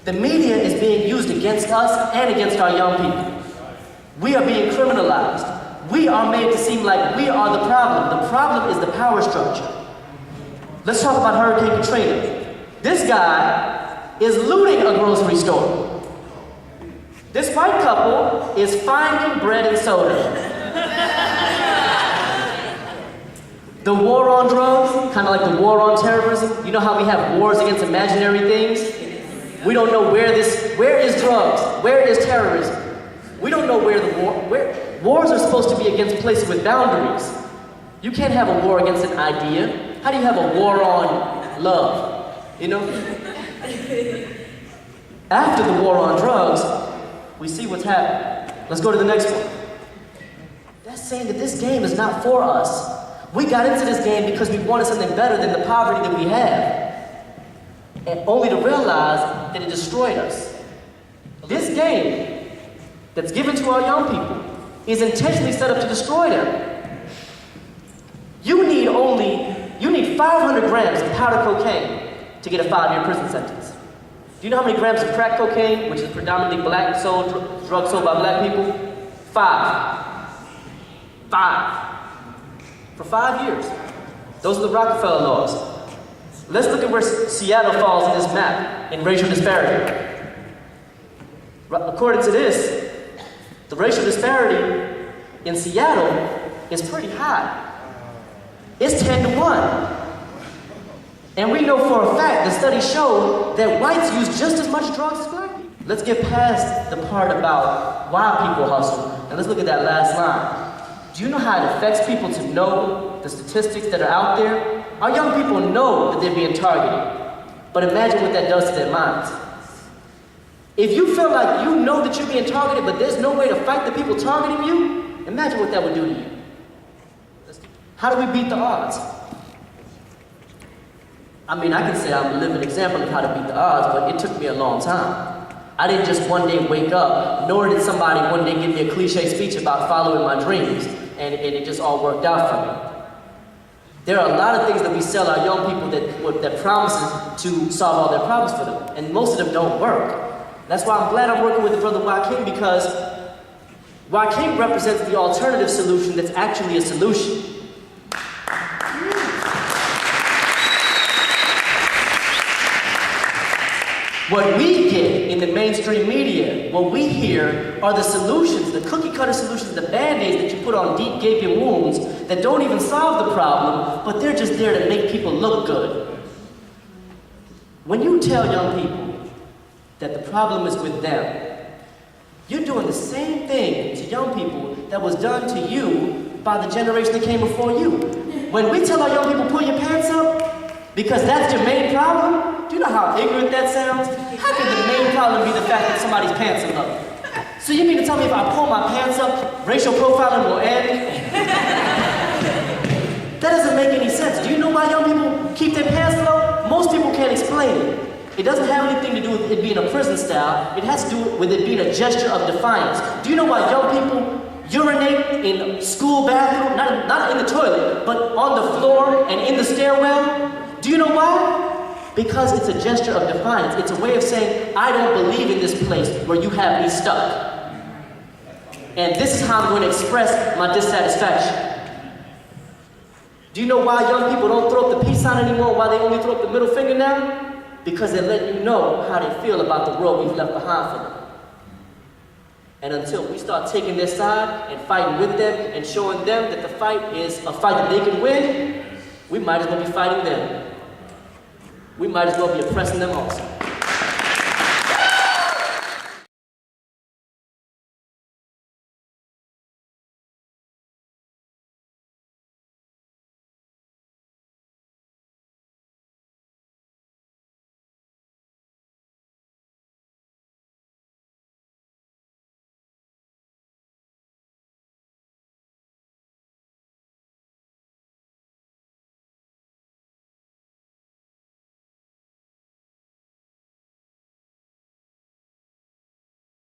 The media is being used against us and against our young people. We are being criminalized. We are made to seem like we are the problem. The problem is the power structure. Let's talk about Hurricane Katrina. This guy is looting a grocery store. This white couple is finding bread and soda. The war on drugs, kind of like the war on terrorism. You know how we have wars against imaginary things? We don't know where is drugs? Where is terrorism? We don't know wars are supposed to be against places with boundaries. You can't have a war against an idea. How do you have a war on love? You know? After the war on drugs, we see what's happening. Let's go to the next one. That's saying that this game is not for us. We got into this game because we wanted something better than the poverty that we have. And only to realize that it destroyed us. This game that's given to our young people is intentionally set up to destroy them. You need 500 grams of powder cocaine to get a 5-year prison sentence. Do you know how many grams of crack cocaine, which is predominantly drug sold by black people? 5. 5. For 5 years. Those are the Rockefeller laws. Let's look at where Seattle falls in this map in racial disparity. According to this, the racial disparity in Seattle is pretty high. It's 10-to-1. And we know for a fact, the studies show that whites use just as much drugs as black people. Let's get past the part about why people hustle, and let's look at that last line. Do you know how it affects people to know the statistics that are out there? Our young people know that they're being targeted, but imagine what that does to their minds. If you feel like you know that you're being targeted, but there's no way to fight the people targeting you, imagine what that would do to you. How do we beat the odds? I mean, I can say I'm a living example of how to beat the odds, but it took me a long time. I didn't just one day wake up, nor did somebody one day give me a cliche speech about following my dreams, and it just all worked out for me. There are a lot of things that we sell our young people that promises to solve all their problems for them, and most of them don't work. That's why I'm glad I'm working with the brother Joaquin, because Joaquin represents the alternative solution that's actually a solution. What we get in the mainstream media, what we hear are the solutions, the cookie-cutter solutions, the band-aids that you put on deep gaping wounds that don't even solve the problem, but they're just there to make people look good. When you tell young people that the problem is with them, you're doing the same thing to young people that was done to you by the generation that came before you. When we tell our young people, pull your pants up, because that's your main problem, do you know how ignorant that sounds? How can the main problem be the fact that somebody's pants are up? So you mean to tell me if I pull my pants up, racial profiling will end? That doesn't make any sense. Do you know why young people keep their pants low? Most people can't explain it. It doesn't have anything to do with it being a prison style. It has to do with it being a gesture of defiance. Do you know why young people urinate in school bathroom, not in the toilet, but on the floor and in the stairwell? Do you know why? Because it's a gesture of defiance. It's a way of saying, I don't believe in this place where you have me stuck. And this is how I'm going to express my dissatisfaction. Do you know why young people don't throw up the peace sign anymore? Why they only throw up the middle finger now? Because they're letting you know how they feel about the world we've left behind for them. And until we start taking their side and fighting with them and showing them that the fight is a fight that they can win, we might as well be fighting them. We might as well be oppressing them also.